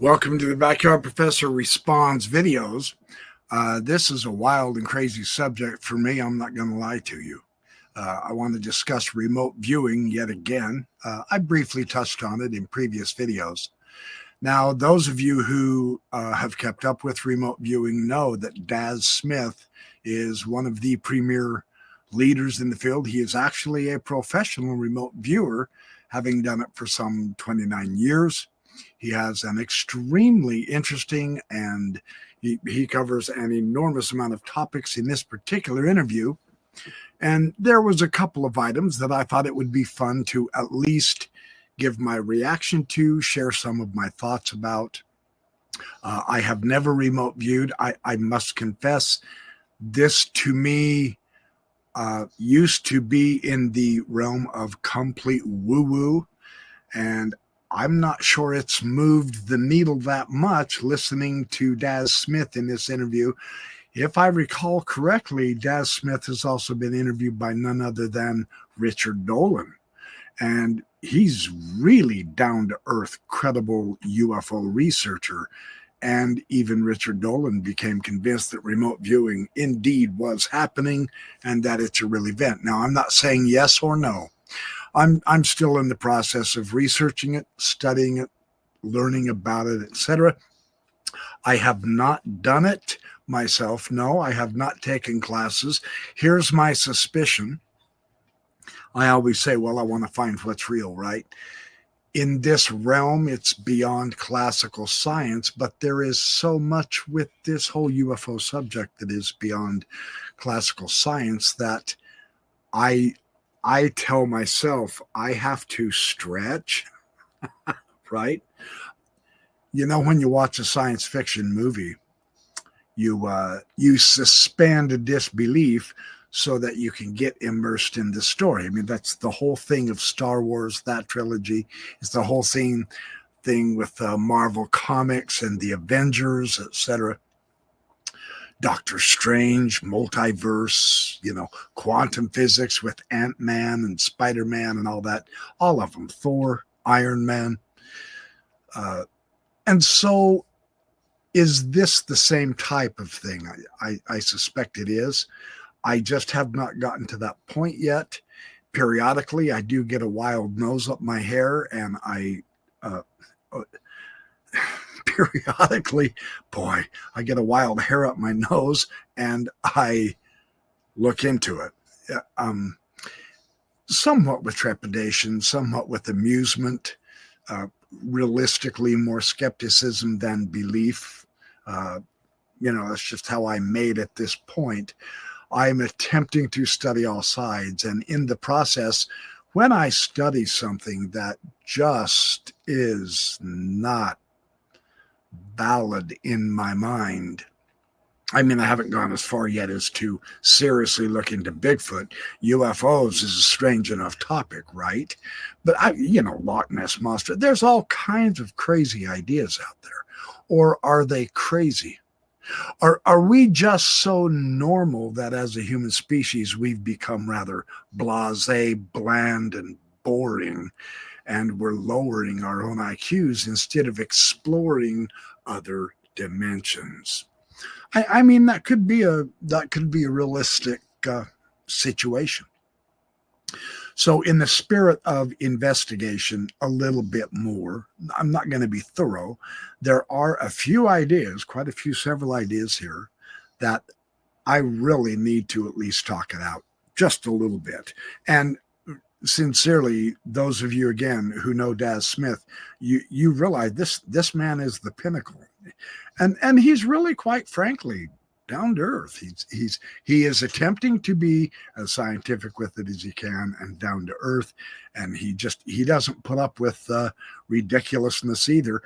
Welcome to the Backyard Professor Responds videos. This is a wild and crazy subject for me. I'm not going to lie to you. I want to discuss remote viewing yet again. I briefly touched on it in previous videos. Now, those of you who have kept up with remote viewing know that Daz Smith is one of the premier leaders in the field. He is actually a professional remote viewer, having done it for some 29 years. He has an extremely interesting and he covers an enormous amount of topics in this particular interview. And there was a couple of items that I thought it would be fun to at least give my reaction to, share some of my thoughts about. I have never remote viewed. I must confess, this to me used to be in the realm of complete woo-woo. And I'm not sure it's moved the needle that much listening to Daz Smith in this interview. If I recall correctly, Daz Smith has also been interviewed by none other than Richard Dolan. And he's really down-to-earth, credible UFO researcher. And even Richard Dolan became convinced that remote viewing indeed was happening and that it's a real event. Now, I'm not saying yes or no. I'm still in the process of researching it, studying it, learning about it, etc. I have not done it myself. No, I have not taken classes. Here's my suspicion. I always say, well, I want to find what's real, right? In this realm, it's beyond classical science, but there is so much with this whole UFO subject that is beyond classical science that I tell myself I have to stretch, right? You know, when you watch a science fiction movie, you suspend a disbelief so that you can get immersed in the story. I mean, that's the whole thing of Star Wars, that trilogy. It's the whole thing with Marvel Comics and the Avengers, etc. Doctor Strange, multiverse, quantum physics with Ant-Man and Spider-Man and all that, all of them, Thor, Iron Man. And so is this the same type of thing? I suspect it is. I just have not gotten to that point yet. Periodically, I do get a wild nose up my hair, and periodically, boy, I get a wild hair up my nose and I look into it. Somewhat with trepidation, somewhat with amusement, realistically more skepticism than belief. That's just how I'm made at this point. I'm attempting to study all sides, and in the process, when I study something that just is not valid in my mind. I mean, I haven't gone as far yet as to seriously look into Bigfoot. UFOs is a strange enough topic, right? But Loch Ness Monster, there's all kinds of crazy ideas out there. Or are they crazy? Are we just so normal that as a human species, we've become rather blasé, bland, and boring, and we're lowering our own IQs instead of exploring other dimensions? I mean, that could be a realistic situation. So in the spirit of investigation a little bit more, I'm not going to be thorough. There are a few ideas, several ideas here that I really need to at least talk it out just a little bit. And sincerely, those of you, again, who know Daz Smith, you realize this man is the pinnacle. And he's really, quite frankly, down to earth. He is attempting to be as scientific with it as he can and down to earth. And he doesn't put up with ridiculousness either.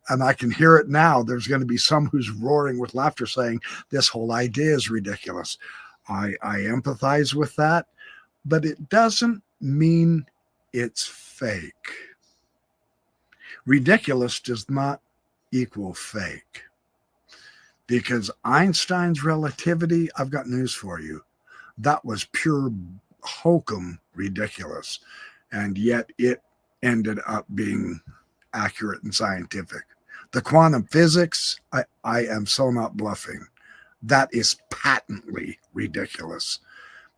And I can hear it now. There's going to be some who's roaring with laughter saying this whole idea is ridiculous. I empathize with that, but it doesn't mean it's fake. Ridiculous does not equal fake. Because Einstein's relativity, I've got news for you. That was pure hokum ridiculous. And yet it ended up being accurate and scientific. The quantum physics, I am so not bluffing. That is patently ridiculous.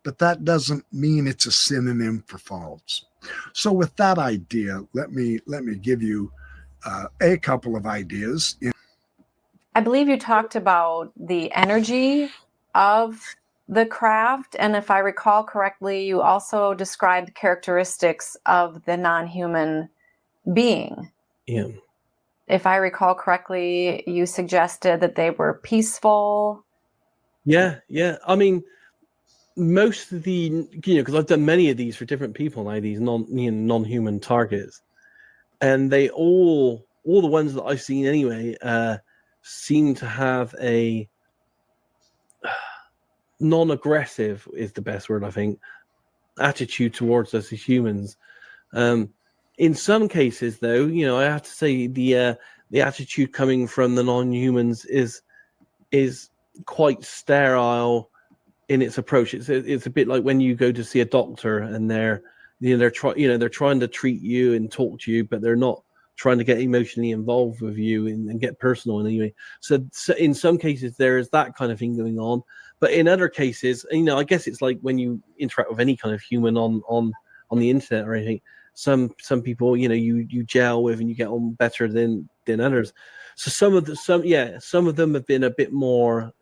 But that doesn't mean it's a synonym for false. So with that idea, let me give you a couple of ideas. I believe you talked about the energy of the craft, and if I recall correctly, you also described characteristics of the non-human being. Yeah. If I recall correctly, you suggested that they were peaceful. Yeah. I mean, most of the, because I've done many of these for different people now, these non-human targets, and they all the ones that I've seen anyway, seem to have a non-aggressive is the best word, I think, attitude towards us as humans. In some cases, though, I have to say the attitude coming from the non-humans is quite sterile in its approach. It's a bit like when you go to see a doctor and they're trying to treat you and talk to you, but they're not trying to get emotionally involved with you and get personal in any way. So in some cases there is that kind of thing going on, but in other cases, I guess it's like when you interact with any kind of human on the internet or anything. Some people, you gel with and you get on better than others. So some of them have been a bit more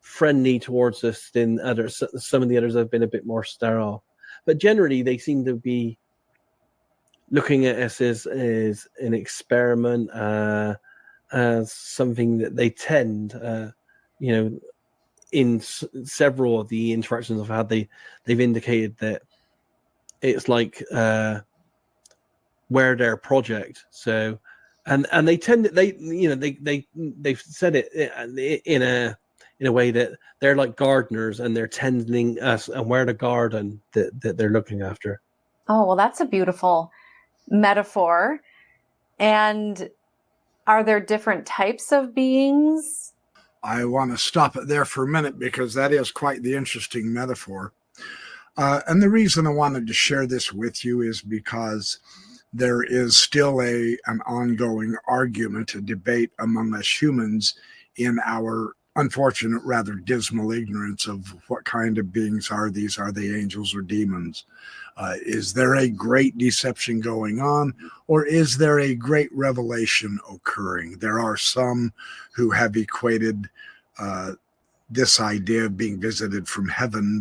friendly towards us than others. Some of the others have been a bit more sterile, but generally they seem to be looking at us as an experiment, as something that they tend, in several of the interactions I've had, they've indicated that it's like we're their project. So, and they tend they've said it in a way that they're like gardeners and they're tending us, and we're the garden that they're looking after. Oh, well, that's a beautiful metaphor. And are there different types of beings? I want to stop it there for a minute because that is quite the interesting metaphor. And the reason I wanted to share this with you is because there is still an ongoing argument, a debate among us humans in our unfortunate, rather dismal ignorance of what kind of beings are these. Are they angels or demons? Is there a great deception going on, or is there a great revelation occurring? There are some who have equated this idea of being visited from heaven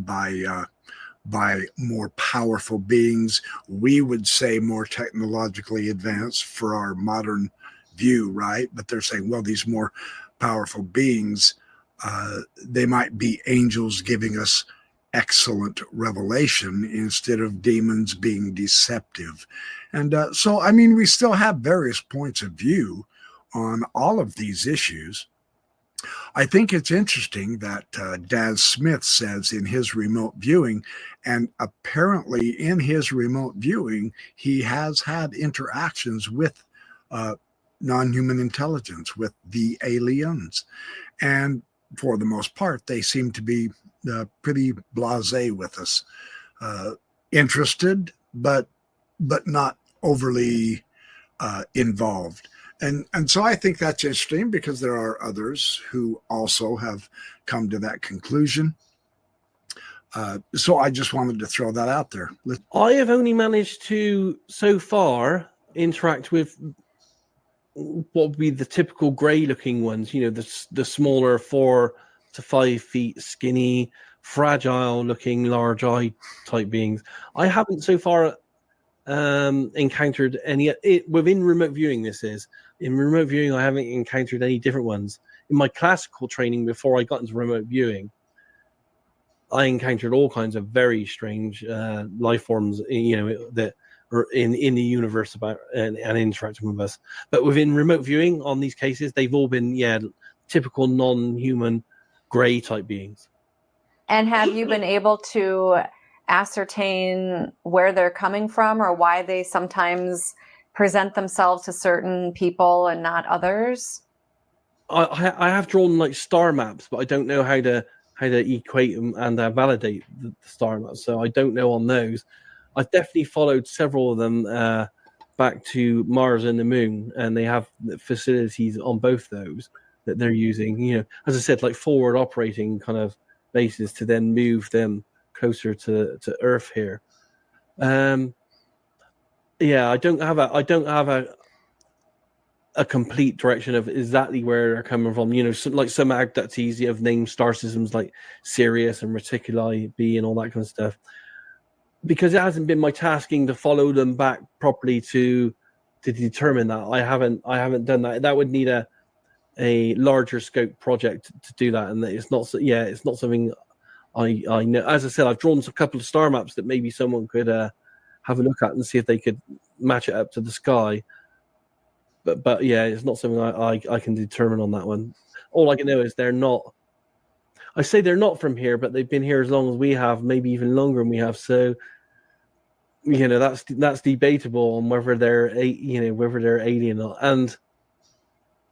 by more powerful beings. We would say more technologically advanced for our modern view, right? But they're saying, well, these more powerful beings, they might be angels giving us excellent revelation instead of demons being deceptive. And so, I mean, we still have various points of view on all of these issues. I think it's interesting that Daz Smith says in his remote viewing, and apparently in his remote viewing, he has had interactions with non-human intelligence, with the aliens. And for the most part, they seem to be pretty blasé with us, interested, but not overly involved. And so I think that's interesting because there are others who also have come to that conclusion. So I just wanted to throw that out there. I have only managed to, so far, interact with what would be the typical grey-looking ones, the smaller 4 to 5 feet, skinny, fragile-looking, large-eyed type beings. I haven't so far encountered any within remote viewing. This is in remote viewing. I haven't encountered any different ones. In my classical training before I got into remote viewing, I encountered all kinds of very strange life forms, that are in the universe about and interacting with us. But within remote viewing on these cases, they've all been typical non-human gray type beings. And have you been able to ascertain where they're coming from or why they sometimes present themselves to certain people and not others? I have drawn like star maps, but I don't know how to equate them and validate the star maps. So I don't know on those. I've definitely followed several of them back to Mars and the Moon, and they have facilities on both those that they're using. You know, as I said, like forward operating kind of bases to then move them closer to Earth here. Yeah, I don't have a complete direction of exactly where they're coming from. You know, like some abductees have named star systems like Sirius and Reticuli B and all that kind of stuff, because it hasn't been my tasking to follow them back properly to determine that. I haven't done that. That would need a larger scope project to do that, and it's not. Yeah, it's not something I know. As I said, I've drawn a couple of star maps that maybe someone could have a look at and see if they could match it up to the sky. But yeah, it's not something I can determine on that one. All I can know is they're not. I say they're not from here, but they've been here as long as we have, maybe even longer than we have. So, you know, that's debatable on whether they're whether they're alien and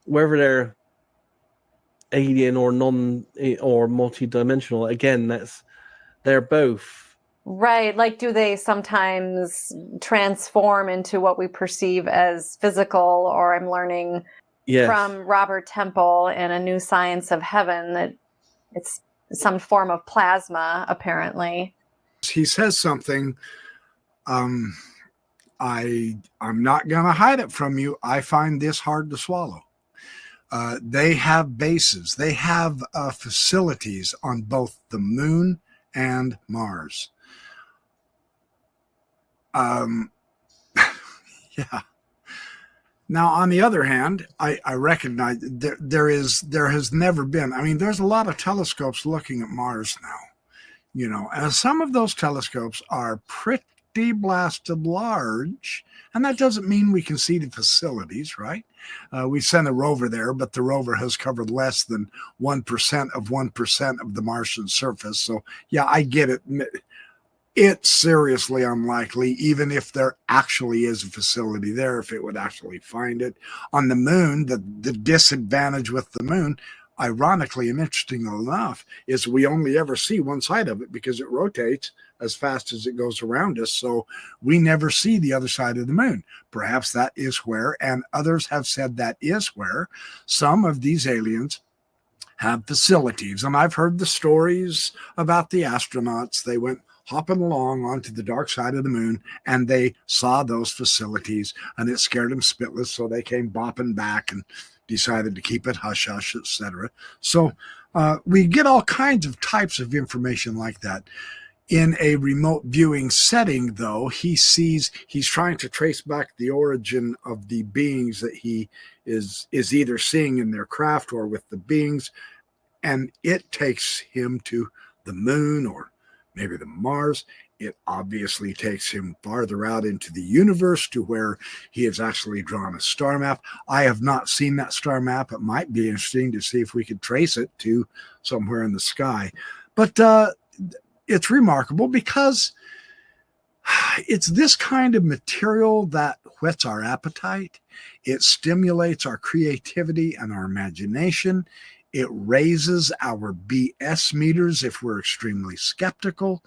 whether they're alien or non or multi-dimensional. Again, they're both. Right. Like, do they sometimes transform into what we perceive as physical? Or I'm learning from Robert Temple in A New Science of Heaven that it's some form of plasma, apparently. He says something. I'm not going to hide it from you. I find this hard to swallow. They have bases. They have facilities on both the moon and Mars. Yeah. Now, on the other hand, I recognize there has never been. I mean, there's a lot of telescopes looking at Mars now, you know, and some of those telescopes are pretty blasted large, and that doesn't mean we can see the facilities, right? We sent a rover there, but the rover has covered less than 1% of the Martian surface. So, yeah, I get it. It's seriously unlikely, even if there actually is a facility there, if it would actually find it. On the moon, the disadvantage with the moon, ironically and interestingly enough, is we only ever see one side of it because it rotates as fast as it goes around us. So we never see the other side of the moon. Perhaps that is where, and others have said that is where, some of these aliens have facilities. And I've heard the stories about the astronauts. They went hopping along onto the dark side of the moon, and they saw those facilities, and it scared them spitless, so they came bopping back and decided to keep it hush-hush, etc. So we get all kinds of types of information like that. In a remote viewing setting, though, he's trying to trace back the origin of the beings that he is either seeing in their craft or with the beings, and it takes him to the moon or maybe the Mars. It obviously takes him farther out into the universe to where he has actually drawn a star map. I have not seen that star map. It might be interesting to see if we could trace it to somewhere in the sky. But it's remarkable because it's this kind of material that whets our appetite. It stimulates our creativity and our imagination. It raises our BS meters if we're extremely skeptical.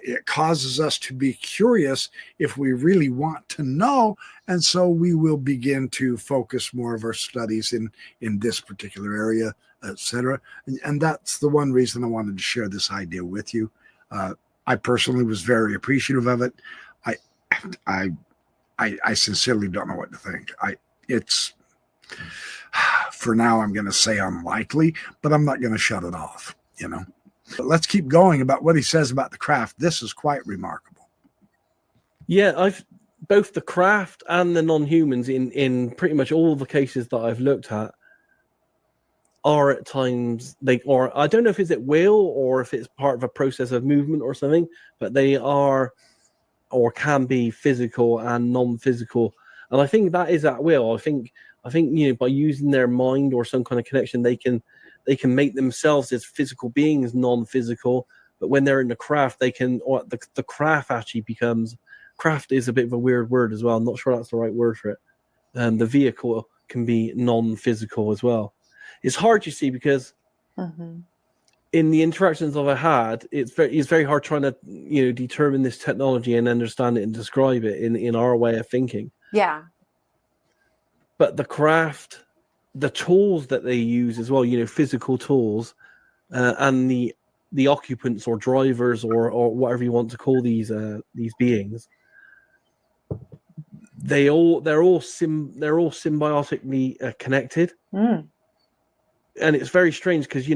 It causes us to be curious if we really want to know. And so we will begin to focus more of our studies in this particular area, etc. And that's the one reason I wanted to share this idea with you. I personally was very appreciative of it. I sincerely don't know what to think. For now, I'm going to say unlikely, but I'm not going to shut it off, you know. But let's keep going about what he says about the craft. This is quite remarkable. Yeah, both the craft and the non-humans in pretty much all the cases that I've looked at are at times or I don't know if it's at will or if it's part of a process of movement or something, but they are or can be physical and non-physical, and I think that is at will. I think by using their mind or some kind of connection, they can make themselves as physical beings non-physical. But when they're in the craft, they can, or the craft actually becomes. Craft is a bit of a weird word as well. I'm not sure that's the right word for it. The vehicle can be non-physical as well. It's hard, you see, because in the interactions that I had, it's very hard trying to determine this technology and understand it and describe it in our way of thinking. Yeah. But the craft, the tools that they use as well, physical tools, and the occupants or drivers or whatever you want to call these beings, they're all symbiotically connected. And it's very strange because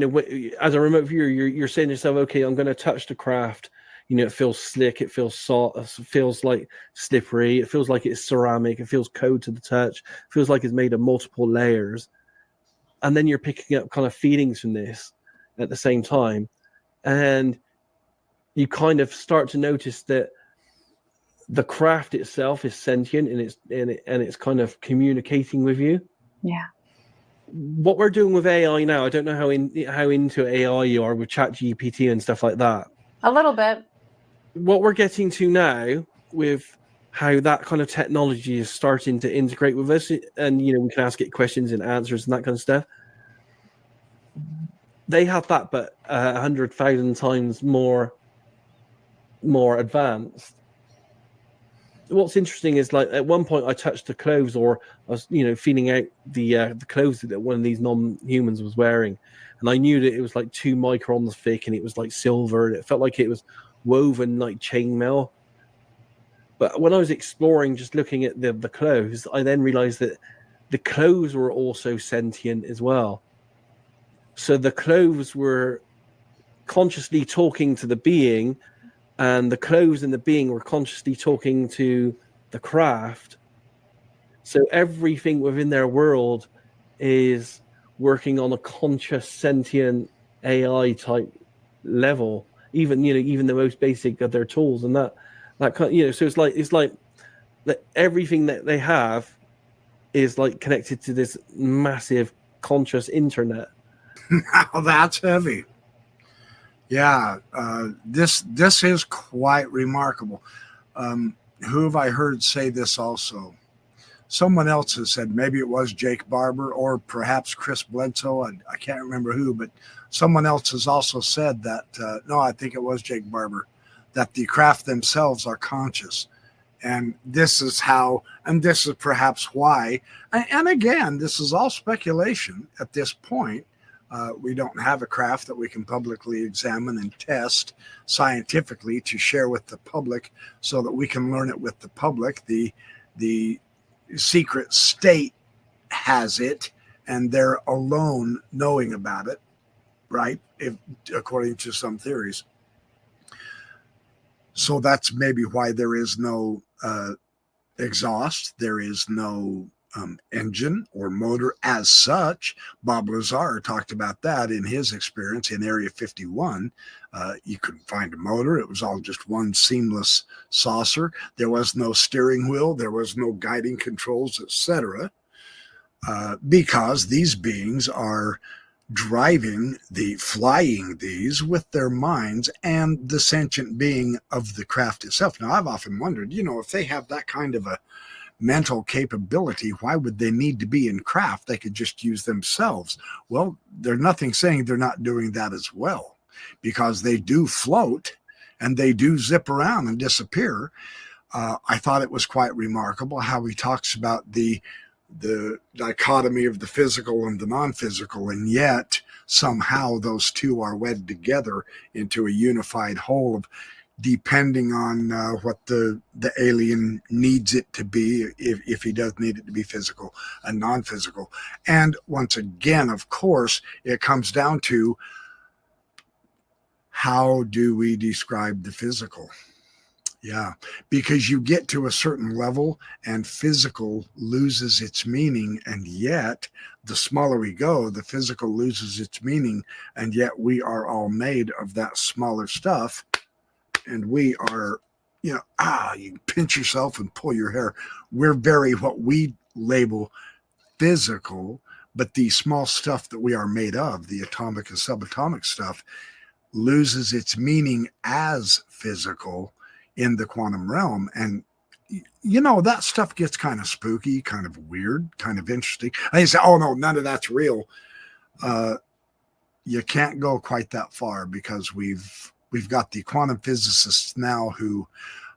as a remote viewer, you're saying to yourself, okay, I'm going to touch the craft. It feels slick, it feels soft, it feels like slippery, it feels like it's ceramic, it feels cold to the touch, it feels like it's made of multiple layers. And then you're picking up kind of feelings from this at the same time, and you kind of start to notice that the craft itself is sentient and it's kind of communicating with you. Yeah. What we're doing with AI now, I don't know how into AI you are with ChatGPT and stuff like that. A little bit. What we're getting to now with how that kind of technology is starting to integrate with us, and we can ask it questions and answers and that kind of stuff. They have that, but 100,000 times more advanced. What's interesting is, like, at one point I touched the clothes, or I was feeling out the clothes that one of these non-humans was wearing, and I knew that it was like 2 microns thick and it was like silver and it felt like it was woven like chainmail. But when I was exploring, just looking at the clothes, I then realized that the clothes were also sentient as well. So the clothes were consciously talking to the being, and the clothes and the being were consciously talking to the craft. So everything within their world is working on a conscious, sentient AI type level. Even the most basic of their tools, and that kind. So it's like that everything that they have is like connected to this massive conscious internet. Now that's heavy. Yeah, this is quite remarkable. Who have I heard say this also? Someone else has said, maybe it was Jake Barber or perhaps Chris Bledsoe. I can't remember who, but someone else has also said that, no, I think it was Jake Barber, that the craft themselves are conscious. And this is how, and this is perhaps why, and again, this is all speculation at this point. We don't have a craft that we can publicly examine and test scientifically to share with the public so that we can learn it with the public. The secret state has it, and they're alone knowing about it, right? According to some theories. So that's maybe why there is no exhaust, there is no engine or motor as such. Bob Lazar talked about that in his experience in Area 51. You couldn't find a motor. It was all just one seamless saucer. There was no steering wheel. There was no guiding controls, etc. Because these beings are flying these with their minds and the sentient being of the craft itself. Now, I've often wondered, if they have that kind of a mental capability, why would they need to be in craft? They could just use themselves. Well, there's nothing saying they're not doing that as well, because they do float and they do zip around and disappear. I thought it was quite remarkable how he talks about the dichotomy of the physical and the non-physical, and yet somehow those two are wed together into a unified whole of, depending on what the alien needs it to be, if he does need it to be physical and non-physical. And once again, of course, it comes down to, how do we describe the physical? Yeah, because you get to a certain level and physical loses its meaning, and yet the smaller we go, the physical loses its meaning, and yet we are all made of that smaller stuff. And we are, you pinch yourself and pull your hair. We're very what we label physical, but the small stuff that we are made of, the atomic and subatomic stuff, loses its meaning as physical in the quantum realm. And, that stuff gets kind of spooky, kind of weird, kind of interesting. And you say, oh, no, none of that's real. You can't go quite that far, because we've got the quantum physicists now who,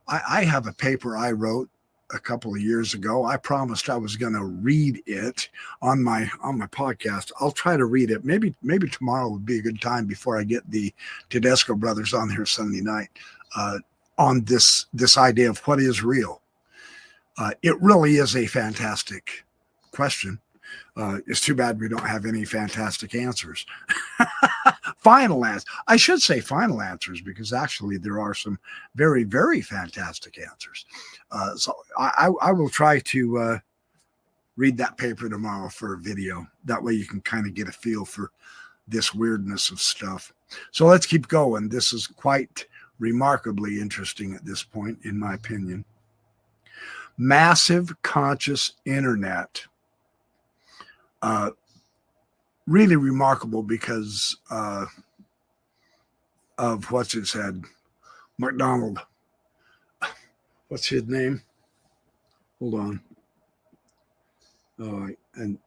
I have a paper I wrote a couple of years ago. I promised I was going to read it on my podcast. I'll try to read it. Maybe tomorrow would be a good time before I get the Tedesco brothers on here Sunday night on this idea of what is real. It really is a fantastic question. It's too bad we don't have any fantastic answers. Final answers. I should say final answers, because actually there are some very, very fantastic answers. So I will try to read that paper tomorrow for a video. That way you can kind of get a feel for this weirdness of stuff. So let's keep going. This is quite remarkably interesting at this point, in my opinion. Massive conscious internet. Really remarkable because of what's it said, McDonald. What's his name? Hold on. And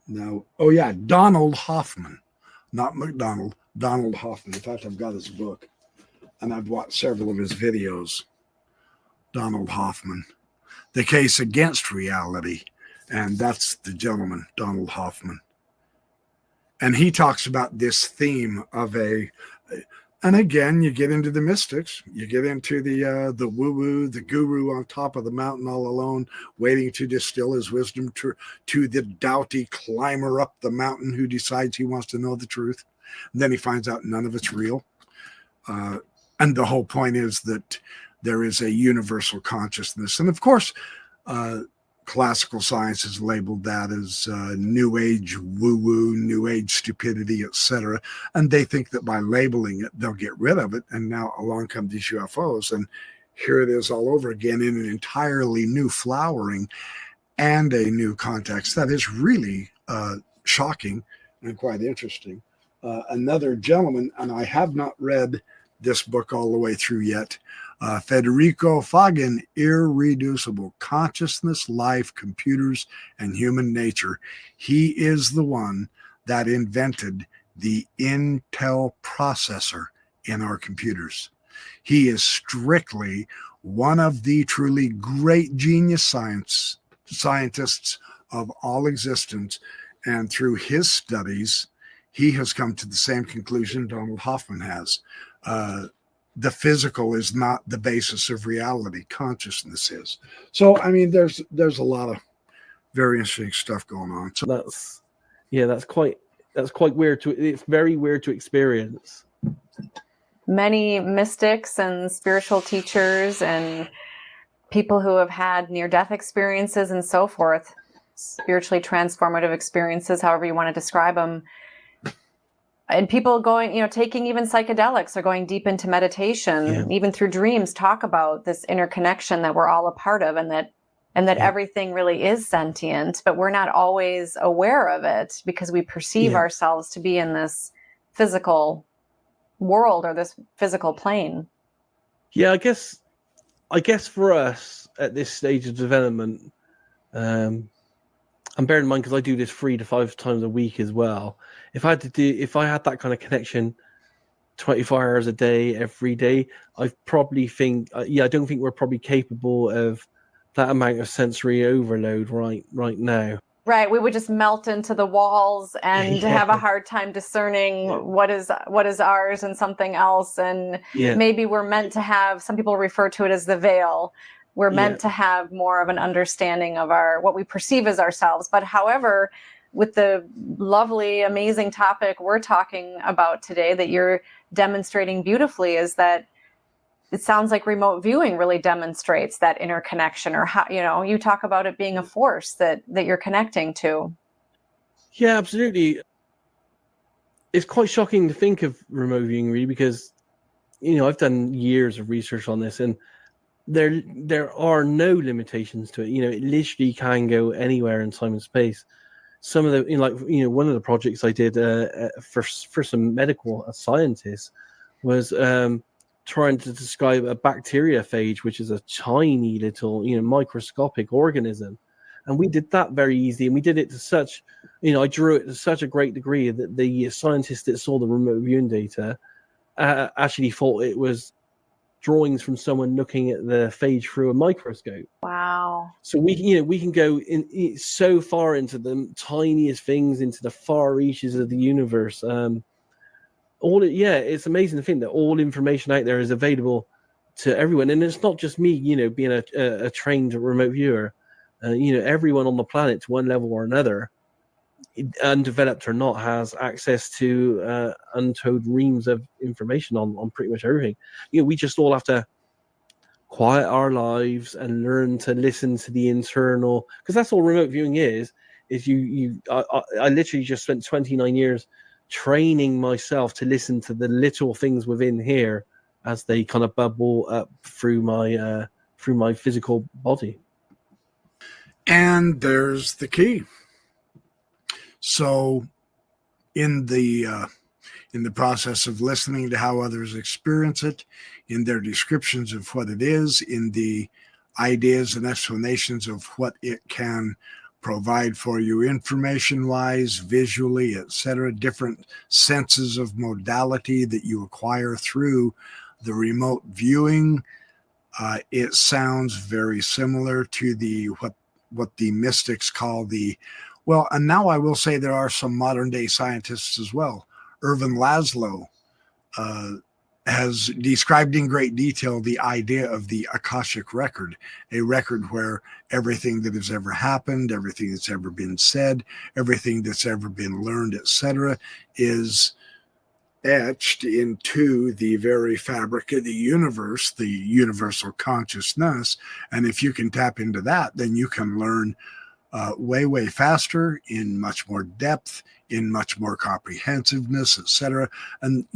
now, Donald Hoffman, not McDonald. Donald Hoffman. In fact, I've got his book, and I've watched several of his videos. Donald Hoffman, The Case Against Reality. And that's the gentleman, Donald Hoffman. And he talks about this theme of and again, you get into the mystics, you get into the woo-woo, the guru on top of the mountain all alone, waiting to distill his wisdom to the doughty climber up the mountain who decides he wants to know the truth. And then he finds out none of it's real. And the whole point is that there is a universal consciousness. And of course, classical science has labeled that as new age woo-woo, new age stupidity, etc. And they think that by labeling it, they'll get rid of it. And now along come these UFOs, and here it is all over again in an entirely new flowering and a new context. That is really shocking and quite interesting. Another gentleman, and I have not read this book all the way through yet, Federico Fagan, Irreducible: Consciousness, Life, Computers, and Human Nature. He is the one that invented the Intel processor in our computers. He is strictly one of the truly great genius scientists of all existence. And through his studies, he has come to the same conclusion Donald Hoffman has. The physical is not the basis of reality. Consciousness is. So, I mean, there's a lot of very interesting stuff going on. So that's quite weird it's very weird to experience. Many mystics and spiritual teachers and people who have had near-death experiences and so forth, spiritually transformative experiences, however you want to describe them, and people going, taking even psychedelics or going deep into meditation, even through dreams, talk about this interconnection that we're all a part of, and that everything really is sentient, but we're not always aware of it because we perceive ourselves to be in this physical world or this physical plane. Yeah, I guess for us at this stage of development, and bear in mind, because I do this 3 to 5 times a week as well. If I had that kind of connection 24 hours a day, every day, I probably think, I don't think we're probably capable of that amount of sensory overload right now. Right. We would just melt into the walls and have a hard time discerning what is ours and something else. And maybe we're meant to have, some people refer to it as the veil. We're meant to have more of an understanding of what we perceive as ourselves. But however, with the lovely, amazing topic we're talking about today that you're demonstrating beautifully, is that it sounds like remote viewing really demonstrates that interconnection, or how, you talk about it being a force that you're connecting to. Yeah, absolutely. It's quite shocking to think of remote viewing, really, because, I've done years of research on this, and there are no limitations to it. It literally can go anywhere in time and space. Some of the, one of the projects I did for some medical scientists was trying to describe a bacteriophage, which is a tiny little, microscopic organism. And we did that very easily. And we did it to such, I drew it to such a great degree that the scientists that saw the remote viewing data actually thought it was drawings from someone looking at the phage through a microscope. Wow. So we can go in so far into the tiniest things, into the far reaches of the universe. It's amazing to think that all information out there is available to everyone, and it's not just me. Being a trained remote viewer, everyone on the planet to one level or another, undeveloped or not, has access to untold reams of information on pretty much everything. We just all have to quiet our lives and learn to listen to the internal, because that's all remote viewing is I literally just spent 29 years training myself to listen to the little things within here as they kind of bubble up through my physical body. And there's the key. So in the process of listening to how others experience it, in their descriptions of what it is, in the ideas and explanations of what it can provide for you information-wise, visually, etc., different senses of modality that you acquire through the remote viewing, it sounds very similar to what the mystics call and now I will say there are some modern-day scientists as well. Irvin Laszlo has described in great detail the idea of the Akashic record, a record where everything that has ever happened, everything that's ever been said, everything that's ever been learned, etc., is etched into the very fabric of the universe, the universal consciousness. And if you can tap into that, then you can learn way, way faster, in much more depth, in much more comprehensiveness, etc. And,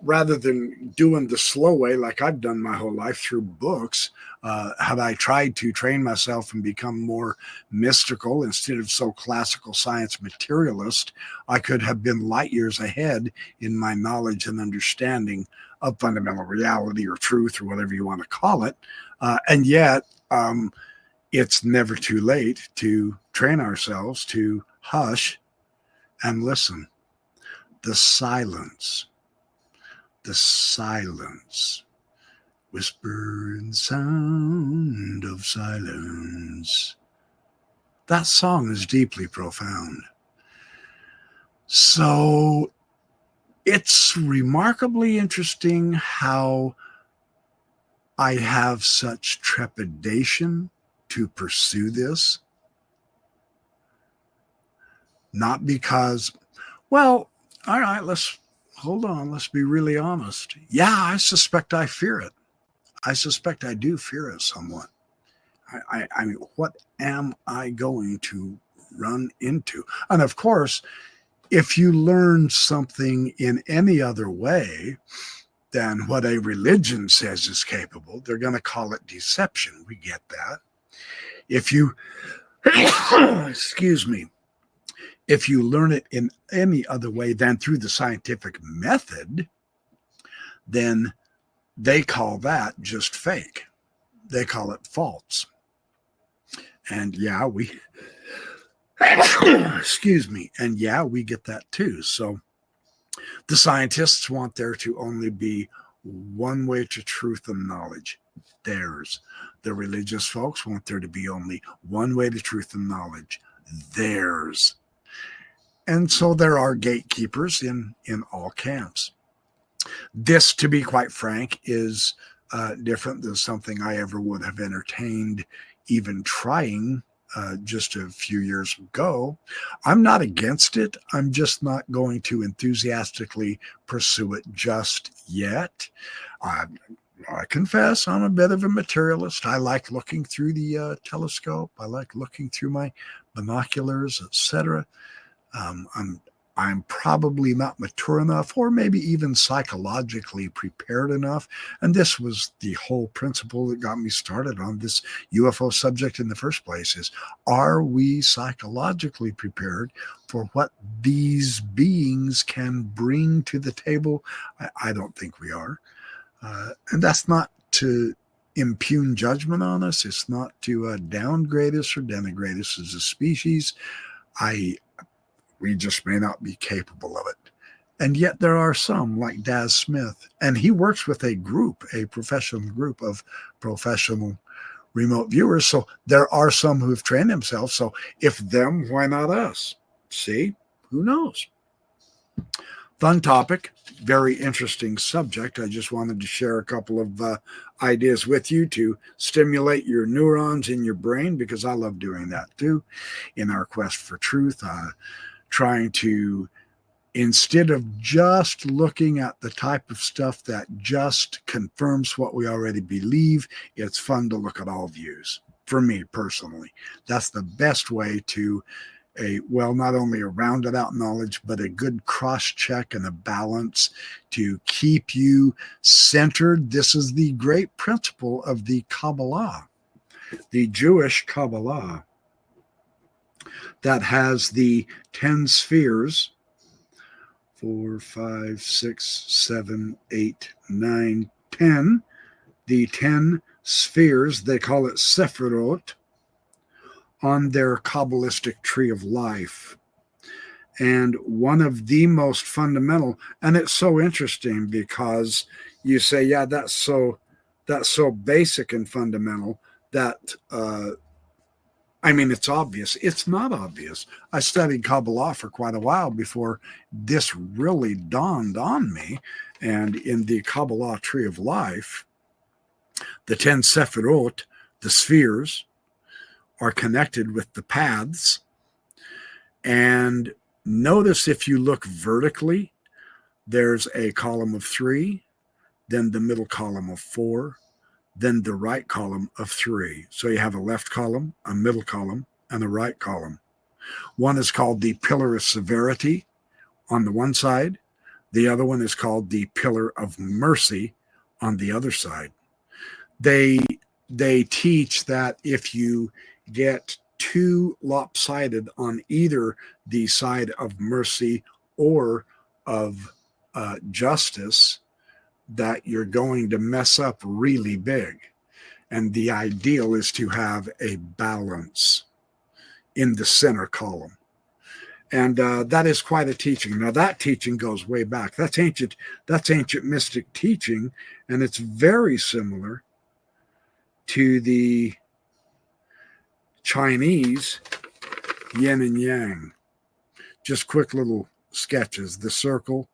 rather than doing the slow way like I've done my whole life through books, had I tried to train myself and become more mystical instead of so classical science materialist, I could have been light years ahead in my knowledge and understanding of fundamental reality or truth or whatever you want to call it. And yet, it's never too late to train ourselves to hush and listen. The silence, whisper and sound of silence. That song is deeply profound. So it's remarkably interesting how I have such trepidation to pursue this. Not because, all right, hold on, let's be really honest. Yeah, I suspect I fear it. I suspect I do fear it somewhat. I mean, what am I going to run into? And of course, if you learn something in any other way than what a religion says is capable, they're going to call it deception. We get that. If you, excuse me, if you learn it in any other way than through the scientific method, then they call that just fake. They call it false. And yeah, excuse me, and yeah, we get that too. So the scientists want there to only be one way to truth and knowledge, theirs. The religious folks want there to be only one way to truth and knowledge, theirs. And so there are gatekeepers in all camps. This, to be quite frank, is different than something I ever would have entertained, even trying just a few years ago. I'm not against it. I'm just not going to enthusiastically pursue it just yet. I confess I'm a bit of a materialist. I like looking through the telescope. I like looking through my binoculars, etc. I'm probably not mature enough, or maybe even psychologically prepared enough. And this was the whole principle that got me started on this UFO subject in the first place, is, are we psychologically prepared for what these beings can bring to the table? I don't think we are. And that's not to impugn judgment on us. It's not to downgrade us or denigrate us as a species. We just may not be capable of it. And yet there are some like Daz Smith, and he works with a professional group of professional remote viewers. So there are some who've trained themselves. So if them, why not us? See, who knows? Fun topic, very interesting subject. I just wanted to share a couple of ideas with you to stimulate your neurons in your brain, because I love doing that too in our quest for truth, trying to, instead of just looking at the type of stuff that just confirms what we already believe, it's fun to look at all views. For me personally, that's the best way to not only a rounded out knowledge, but a good cross check and a balance to keep you centered. This is the great principle of the Kabbalah, the Jewish Kabbalah, that has the 10 spheres, 4, 5, 6, 7, 8, 9, 10. The 10 spheres, they call it Sephirot, on their Kabbalistic tree of life. And one of the most fundamental, and it's so interesting because you say, yeah, that's so basic and fundamental that it's obvious. It's not obvious. I studied Kabbalah for quite a while before this really dawned on me. And in the Kabbalah tree of life, the 10 Sephirot, the spheres, are connected with the paths. And notice, if you look vertically, there's a column of 3, then the middle column of 4, then the right column of 3. So you have a left column, a middle column, and a right column. One is called the pillar of severity on the one side. The other one is called the pillar of mercy on the other side. They teach that if you get too lopsided on either the side of mercy or of justice, that you're going to mess up really big. And the ideal is to have a balance in the center column. And that is quite a teaching. Now, that teaching goes way back. That's ancient mystic teaching, and it's very similar to the Chinese yin and yang. Just quick little sketches. The circle,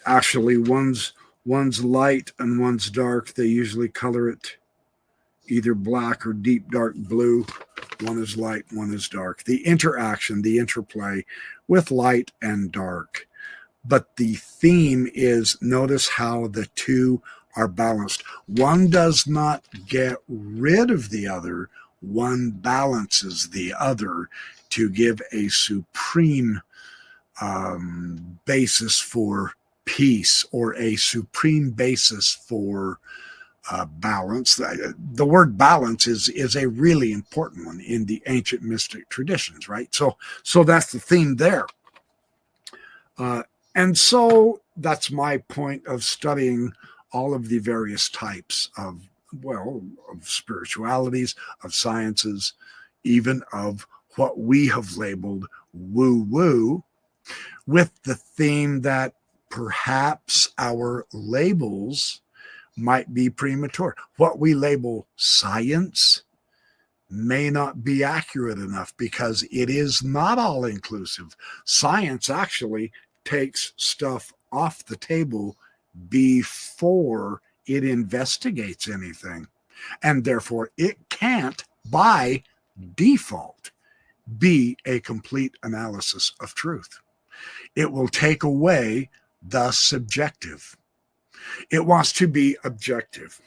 actually one's light and one's dark. They usually color it either black or deep dark blue. One is light, one is dark. The interaction, the interplay with light and dark. But the theme is, notice how the two are balanced. One does not get rid of the other. One balances the other to give a supreme basis for peace, or a supreme basis for balance. The word balance is a really important one in the ancient mystic traditions, right? So that's the theme there. And so that's my point of studying all of the various types of spiritualities, of sciences, even of what we have labeled woo-woo, with the theme that perhaps our labels might be premature. What we label science may not be accurate enough, because it is not all inclusive. Science actually takes stuff off the table before it investigates anything, and therefore it can't by default be a complete analysis of truth. It will take away the subjective. It wants to be objective.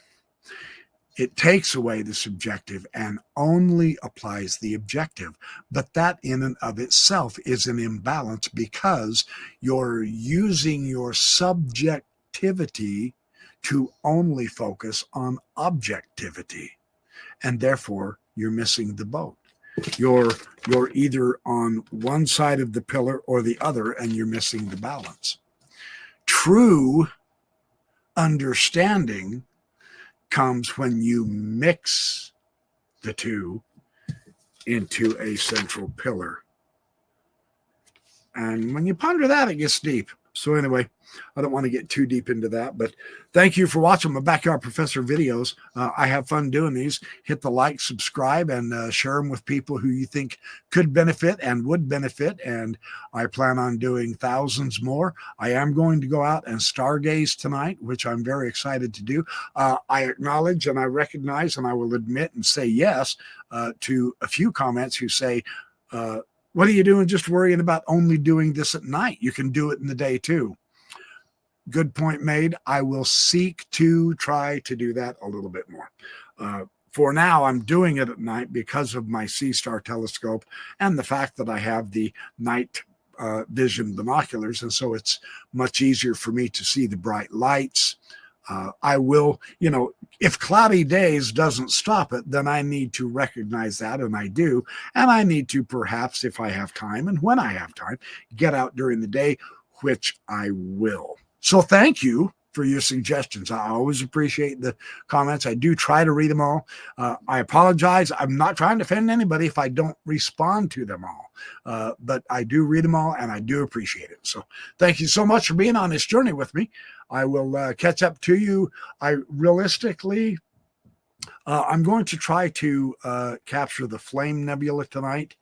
It takes away the subjective and only applies the objective. But that in and of itself is an imbalance, because you're using your subjectivity to only focus on objectivity. And therefore, you're missing the boat. You're either on one side of the pillar or the other, and you're missing the balance. True understanding comes when you mix the two into a central pillar. And when you ponder that, it gets deep. So anyway, I don't want to get too deep into that, but thank you for watching my Backyard Professor videos. I have fun doing these. Hit the like, subscribe, and share them with people who you think could benefit and would benefit. And I plan on doing thousands more. I am going to go out and stargaze tonight, which I'm very excited to do. I acknowledge and I recognize and I will admit and say yes to a few comments who say, what are you doing just worrying about only doing this at night? You can do it in the day too. Good point made. I will seek to try to do that a little bit more. For now, I'm doing it at night because of my Sea-Star telescope and the fact that I have the night vision binoculars. And so it's much easier for me to see the bright lights. I will, if cloudy days doesn't stop it, then I need to recognize that, and I do. And I need to perhaps, if I have time and when I have time, get out during the day, which I will. So thank you for your suggestions. I always appreciate the comments. I do try to read them all. I apologize. I'm not trying to offend anybody if I don't respond to them all. But I do read them all, and I do appreciate it. So thank you so much for being on this journey with me. I will catch up to you. Realistically, I'm going to try to capture the Flame Nebula tonight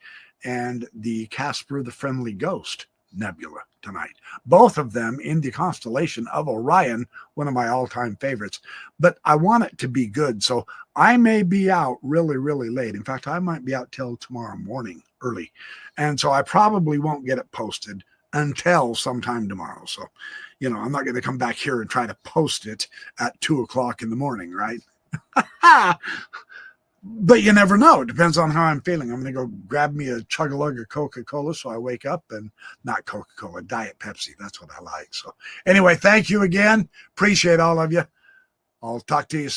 and the Casper the Friendly Ghost Nebula tonight. Both of them in the constellation of Orion, one of my all-time favorites. But I want it to be good, so I may be out really, really late. In fact, I might be out till tomorrow morning early. And so I probably won't get it posted until sometime tomorrow. So, I'm not going to come back here and try to post it at 2 o'clock in the morning, right? But you never know. It depends on how I'm feeling. I'm going to go grab me a chug-a-lug of Coca-Cola so I wake up, and not Coca-Cola, Diet Pepsi. That's what I like. So anyway, thank you again. Appreciate all of you. I'll talk to you soon.